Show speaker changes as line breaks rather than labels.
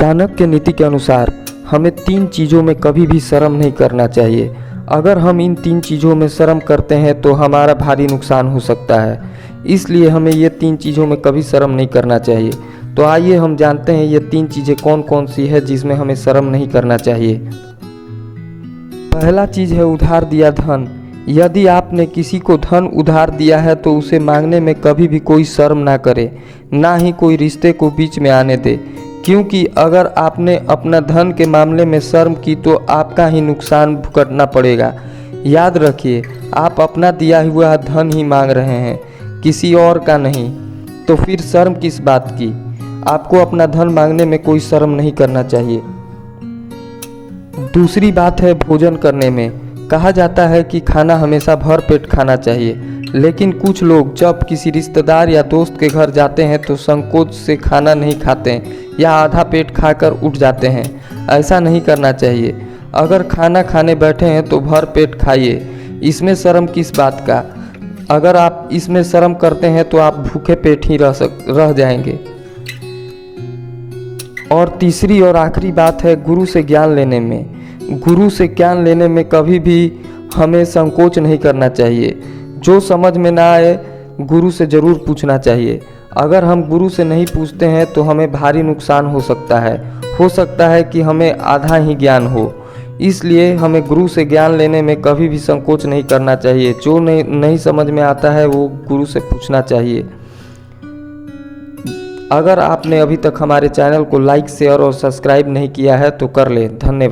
चाणक्य नीति के अनुसार हमें 3 चीज़ों में कभी भी शर्म नहीं करना चाहिए। अगर हम इन 3 चीज़ों में शर्म करते हैं तो हमारा भारी नुकसान हो सकता है। इसलिए हमें ये 3 चीज़ों में कभी शर्म नहीं करना चाहिए। तो आइए हम जानते हैं ये 3 चीज़ें कौन कौन सी है जिसमें हमें शर्म नहीं करना चाहिए। पहला चीज़ है उधार दिया धन। यदि आपने किसी को धन उधार दिया है तो उसे मांगने में कभी भी कोई शर्म ना करे, ना ही कोई रिश्ते को बीच में आने दे, क्योंकि अगर आपने अपना धन के मामले में शर्म की तो आपका ही नुकसान भुगतना पड़ेगा। याद रखिए, आप अपना दिया हुआ धन ही मांग रहे हैं, किसी और का नहीं। तो फिर शर्म किस बात की? आपको अपना धन मांगने में कोई शर्म नहीं करना चाहिए। दूसरी बात है भोजन करने में। कहा जाता है कि खाना हमेशा भर पेट खाना चाहिए, लेकिन कुछ लोग जब किसी रिश्तेदार या दोस्त के घर जाते हैं तो संकोच से खाना नहीं खाते हैं या आधा पेट खाकर उठ जाते हैं। ऐसा नहीं करना चाहिए। अगर खाना खाने बैठे हैं तो भर पेट खाइए। इसमें शर्म किस बात का? अगर आप इसमें शर्म करते हैं तो आप भूखे पेट ही रह जाएंगे। और तीसरी और आखिरी बात है गुरु से ज्ञान लेने में। गुरु से ज्ञान लेने में कभी भी हमें संकोच नहीं करना चाहिए। जो समझ में ना आए गुरु से ज़रूर पूछना चाहिए। अगर हम गुरु से नहीं पूछते हैं तो हमें भारी नुकसान हो सकता है। हो सकता है कि हमें आधा ही ज्ञान हो। इसलिए हमें गुरु से ज्ञान लेने में कभी भी संकोच नहीं करना चाहिए। जो नहीं समझ में आता है वो गुरु से पूछना चाहिए। अगर आपने अभी तक हमारे चैनल को लाइक, शेयर और सब्सक्राइब नहीं किया है तो कर लें। धन्यवाद।